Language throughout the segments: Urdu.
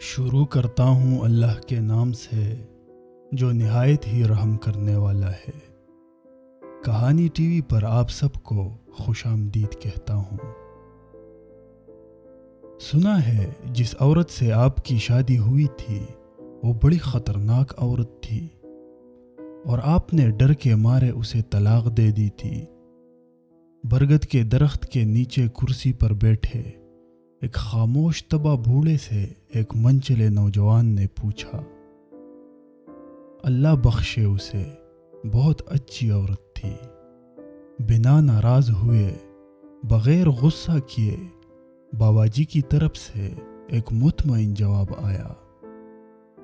شروع کرتا ہوں اللہ کے نام سے جو نہایت ہی رحم کرنے والا ہے۔ کہانی ٹی وی پر آپ سب کو خوش آمدید کہتا ہوں۔ سنا ہے جس عورت سے آپ کی شادی ہوئی تھی وہ بڑی خطرناک عورت تھی اور آپ نے ڈر کے مارے اسے طلاق دے دی تھی۔ برگد کے درخت کے نیچے کرسی پر بیٹھے ایک خاموش تباہ بوڑھے سے ایک منچلے نوجوان نے پوچھا۔ اللہ بخشے اسے، بہت اچھی عورت تھی۔ بنا ناراض ہوئے، بغیر غصہ کیے بابا جی کی طرف سے ایک مطمئن جواب آیا۔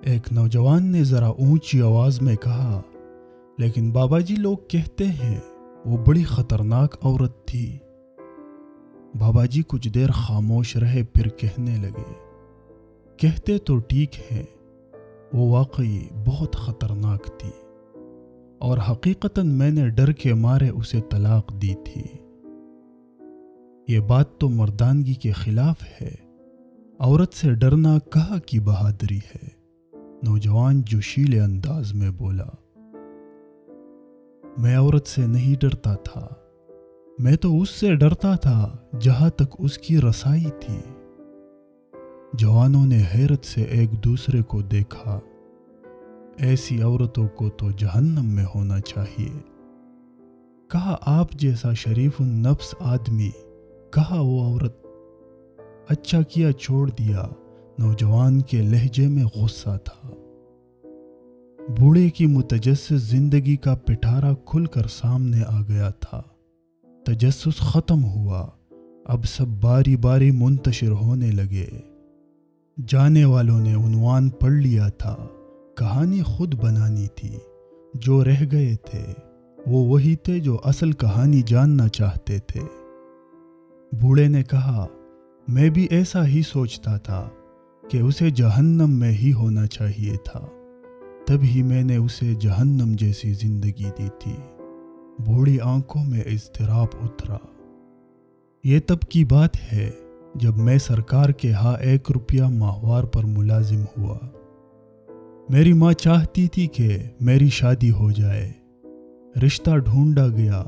ایک نوجوان نے ذرا اونچی آواز میں کہا، لیکن بابا جی لوگ کہتے ہیں وہ بڑی خطرناک عورت تھی۔ بابا جی کچھ دیر خاموش رہے، پھر کہنے لگے، کہتے تو ٹھیک ہے، وہ واقعی بہت خطرناک تھی اور حقیقتاً میں نے ڈر کے مارے اسے طلاق دی تھی۔ یہ بات تو مردانگی کے خلاف ہے، عورت سے ڈرنا کہاں کی بہادری ہے، نوجوان جوشیلے انداز میں بولا۔ میں عورت سے نہیں ڈرتا تھا، میں تو اس سے ڈرتا تھا جہاں تک اس کی رسائی تھی۔ جوانوں نے حیرت سے ایک دوسرے کو دیکھا۔ ایسی عورتوں کو تو جہنم میں ہونا چاہیے۔ کہا آپ جیسا شریف النفس آدمی، کہا وہ عورت۔ اچھا کیا چھوڑ دیا، نوجوان کے لہجے میں غصہ تھا۔ بوڑھے کی متجسس زندگی کا پٹھارا کھل کر سامنے آ گیا تھا۔ تجسس ختم ہوا، اب سب باری باری منتشر ہونے لگے۔ جانے والوں نے عنوان پڑھ لیا تھا، کہانی خود بنانی تھی۔ جو رہ گئے تھے وہ وہی تھے جو اصل کہانی جاننا چاہتے تھے۔ بوڑھے نے کہا، میں بھی ایسا ہی سوچتا تھا کہ اسے جہنم میں ہی ہونا چاہیے تھا، تب ہی میں نے اسے جہنم جیسی زندگی دی تھی۔ بوڑھی آنکھوں میں اضطراب اترا۔ یہ تب کی بات ہے جب میں سرکار کے ہاں 1 روپیہ ماہوار پر ملازم ہوا۔ میری ماں چاہتی تھی کہ میری شادی ہو جائے۔ رشتہ ڈھونڈا گیا،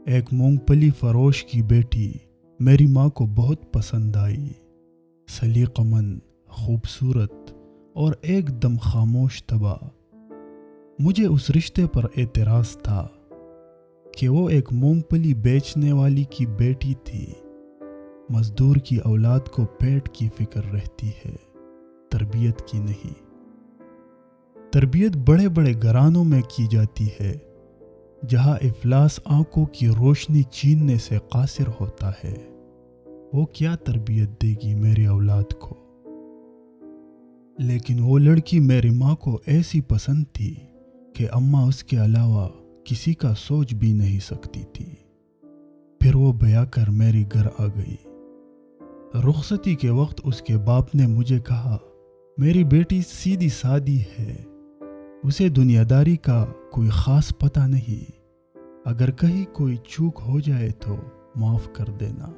ایک مونگ پھلی فروش کی بیٹی میری ماں کو بہت پسند آئی۔ سلیقہ مند، خوبصورت اور ایک دم خاموش طبع۔ مجھے اس رشتے پر اعتراض تھا کہ وہ ایک مونگ پھلی بیچنے والی کی بیٹی تھی۔ مزدور کی اولاد کو پیٹ کی فکر رہتی ہے، تربیت کی نہیں۔ تربیت بڑے بڑے گھرانوں میں کی جاتی ہے، جہاں افلاس آنکھوں کی روشنی چھیننے سے قاصر ہوتا ہے۔ وہ کیا تربیت دے گی میری اولاد کو؟ لیکن وہ لڑکی میری ماں کو ایسی پسند تھی کہ اماں اس کے علاوہ کسی کا سوچ بھی نہیں سکتی تھی۔ پھر وہ بیاہ کر میری گھر آ گئی۔ رخصتی کے وقت اس کے باپ نے مجھے کہا، میری بیٹی سیدھی سادی ہے، اسے دنیا داری کا کوئی خاص پتہ نہیں، اگر کہیں کوئی چوک ہو جائے تو معاف کر دینا۔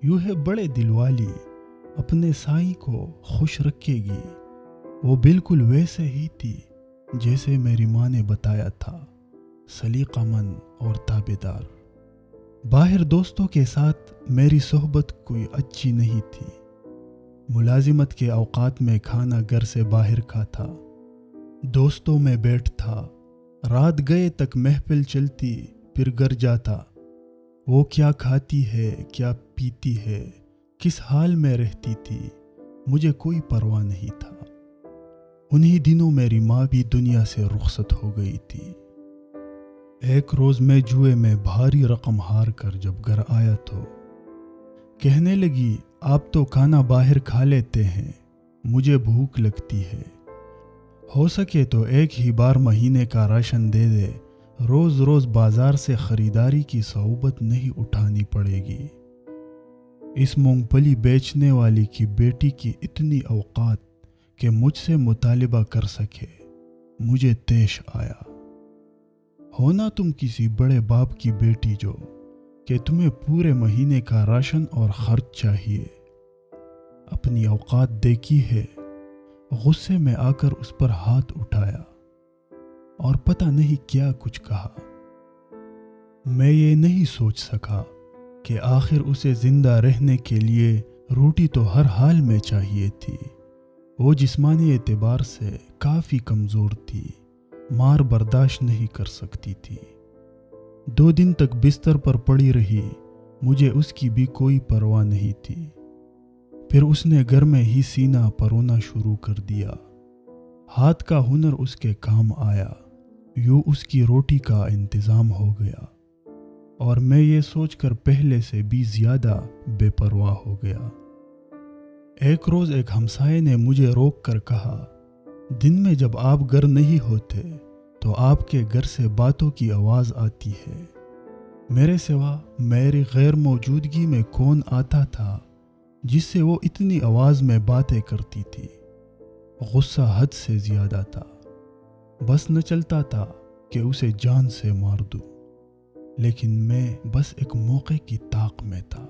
یوں ہے بڑے دل والی، اپنے سائیں کو خوش رکھے گی۔ وہ بالکل ویسے ہی تھی جیسے میری ماں نے بتایا تھا، سلیقہ مند اور تابعدار۔ باہر دوستوں کے ساتھ میری صحبت کوئی اچھی نہیں تھی۔ ملازمت کے اوقات میں کھانا گھر سے باہر کھاتا، دوستوں میں بیٹھتا، رات گئے تک محفل چلتی، پھر گھر جاتا۔ وہ کیا کھاتی ہے، کیا پیتی ہے، کس حال میں رہتی تھی، مجھے کوئی پرواہ نہیں تھا۔ انہی دنوں میری ماں بھی دنیا سے رخصت ہو گئی تھی۔ ایک روز میں جوئے میں بھاری رقم ہار کر جب گھر آیا تو کہنے لگی، آپ تو کھانا باہر کھا لیتے ہیں، مجھے بھوک لگتی ہے، ہو سکے تو ایک ہی بار مہینے کا راشن دے دے، روز روز بازار سے خریداری کی صعوبت نہیں اٹھانی پڑے گی۔ اس مونگ پھلی بیچنے والی کی بیٹی کی اتنی اوقات کہ مجھ سے مطالبہ کر سکے، مجھے طیش آیا۔ ہونا تم کسی بڑے باپ کی بیٹی جو کہ تمہیں پورے مہینے کا راشن اور خرچ چاہیے۔ اپنی اوقات دیکھی ہے غصے میں آ کر اس پر ہاتھ اٹھایا اور پتہ نہیں کیا کچھ کہا۔ میں یہ نہیں سوچ سکا کہ آخر اسے زندہ رہنے کے لیے روٹی تو ہر حال میں چاہیے تھی۔ وہ جسمانی اعتبار سے کافی کمزور تھی، مار برداشت نہیں کر سکتی تھی۔ 2 دن تک بستر پر پڑی رہی، مجھے اس کی بھی کوئی پرواہ نہیں تھی۔ پھر اس نے گھر میں ہی سینہ پرونا شروع کر دیا۔ ہاتھ کا ہنر اس کے کام آیا، یوں اس کی روٹی کا انتظام ہو گیا، اور میں یہ سوچ کر پہلے سے بھی زیادہ بے پرواہ ہو گیا۔ ایک روز ایک ہمسائے نے مجھے روک کر کہا، دن میں جب آپ گھر نہیں ہوتے تو آپ کے گھر سے باتوں کی آواز آتی ہے۔ میرے سوا میری غیر موجودگی میں کون آتا تھا جس سے وہ اتنی آواز میں باتیں کرتی تھی؟ غصہ حد سے زیادہ تھا، بس نہ چلتا تھا کہ اسے جان سے مار دوں، لیکن میں بس ایک موقع کی طاق میں تھا۔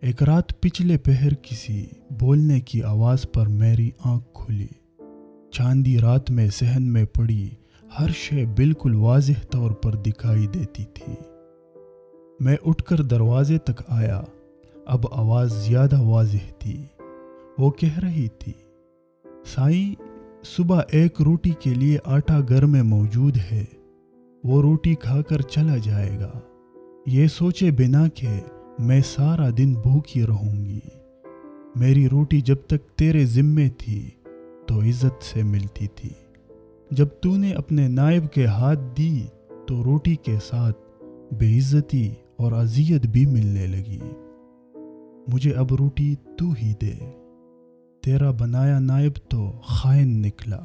ایک رات پچھلے پہر کسی بولنے کی آواز پر میری آنکھ کھلی۔ چاندی رات میں صحن میں پڑی ہر شے بالکل واضح طور پر دکھائی دیتی تھی۔ میں اٹھ کر دروازے تک آیا، اب آواز زیادہ واضح تھی۔ وہ کہہ رہی تھی، سائیں، صبح ایک روٹی کے لیے آٹا گھر میں موجود ہے، وہ روٹی کھا کر چلا جائے گا، یہ سوچے بنا کہ میں سارا دن بھوکی رہوں گی۔ میری روٹی جب تک تیرے ذمے تھی تو عزت سے ملتی تھی، جب تو نے اپنے نائب کے ہاتھ دی تو روٹی کے ساتھ بے عزتی اور اذیت بھی ملنے لگی۔ مجھے اب روٹی تو ہی دے، تیرا بنایا نائب تو خائن نکلا۔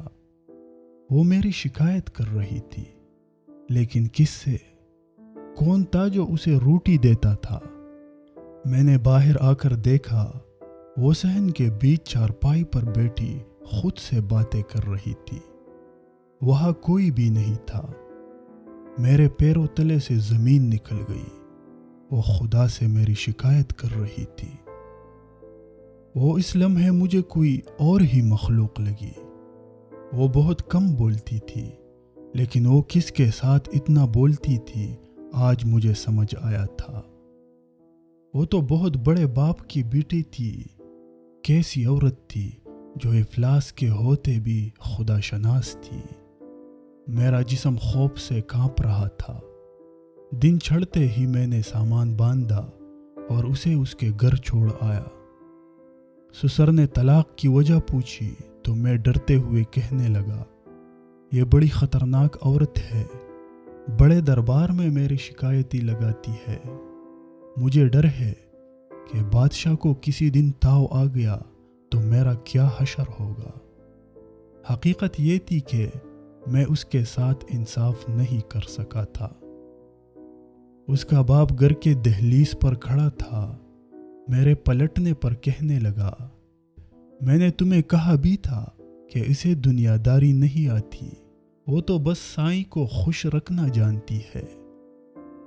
وہ میری شکایت کر رہی تھی، لیکن کس سے؟ کون تھا جو اسے روٹی دیتا تھا؟ میں نے باہر آ کر دیکھا، وہ صحن کے بیچ چارپائی پر بیٹھی خود سے باتیں کر رہی تھی۔ وہاں کوئی بھی نہیں تھا۔ میرے پیروں تلے سے زمین نکل گئی۔ وہ خدا سے میری شکایت کر رہی تھی۔ وہ اس لمحے مجھے کوئی اور ہی مخلوق لگی۔ وہ بہت کم بولتی تھی، لیکن وہ کس کے ساتھ اتنا بولتی تھی آج مجھے سمجھ آیا تھا۔ وہ تو بہت بڑے باپ کی بیٹی تھی۔ کیسی عورت تھی جو افلاس کے ہوتے بھی خدا شناس تھی۔ میرا جسم خوف سے کانپ رہا تھا۔ دن چڑھتے ہی میں نے سامان باندھا اور اسے اس کے گھر چھوڑ آیا۔ سسر نے طلاق کی وجہ پوچھی تو میں ڈرتے ہوئے کہنے لگا، یہ بڑی خطرناک عورت ہے، بڑے دربار میں میری شکایتی لگاتی ہے۔ مجھے ڈر ہے کہ بادشاہ کو کسی دن تاؤ آ گیا تو میرا کیا حشر ہوگا۔ حقیقت یہ تھی کہ میں اس کے ساتھ انصاف نہیں کر سکا تھا۔ اس کا باپ گھر کے دہلیز پر کھڑا تھا، میرے پلٹنے پر کہنے لگا، میں نے تمہیں کہا بھی تھا کہ اسے دنیا داری نہیں آتی، وہ تو بس سائیں کو خوش رکھنا جانتی ہے۔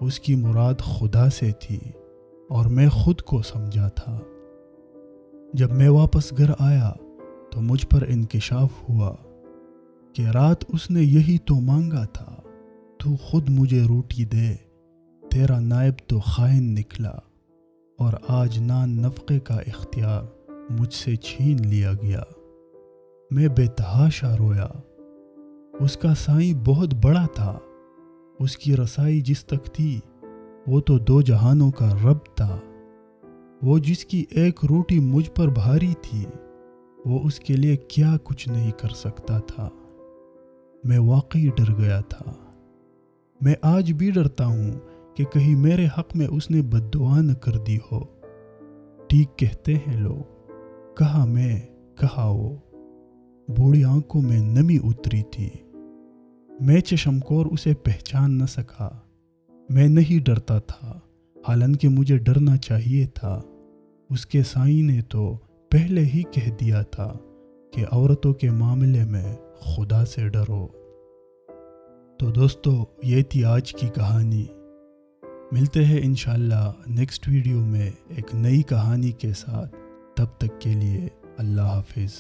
اس کی مراد خدا سے تھی اور میں خود کو سمجھا تھا۔ جب میں واپس گھر آیا تو مجھ پر انکشاف ہوا کہ رات اس نے یہی تو مانگا تھا، تو خود مجھے روٹی دے، تیرا نائب تو خائن نکلا، اور آج نان نفقے کا اختیار مجھ سے چھین لیا گیا۔ میں بے تحاشا رویا۔ اس کا سائیں بہت بڑا تھا، اس کی رسائی جس تک تھی وہ تو 2 جہانوں کا رب تھا۔ وہ جس کی ایک روٹی مجھ پر بھاری تھی، وہ اس کے لیے کیا کچھ نہیں کر سکتا تھا۔ میں واقعی ڈر گیا تھا۔ میں آج بھی ڈرتا ہوں کہ کہیں میرے حق میں اس نے بد دعا نہ کر دی ہو۔ ٹھیک کہتے ہیں لوگ، کہا میں، کہا وہ۔ بوڑھی آنکھوں میں نمی اتری تھی۔ میں چشمکور اسے پہچان نہ سکا۔ میں نہیں ڈرتا تھا، حالانکہ مجھے ڈرنا چاہیے تھا۔ اس کے سائیں نے تو پہلے ہی کہہ دیا تھا کہ عورتوں کے معاملے میں خدا سے ڈرو۔ تو دوستو، یہ تھی آج کی کہانی۔ ملتے ہیں انشاءاللہ نیکسٹ ویڈیو میں ایک نئی کہانی کے ساتھ۔ تب تک کے لیے اللہ حافظ۔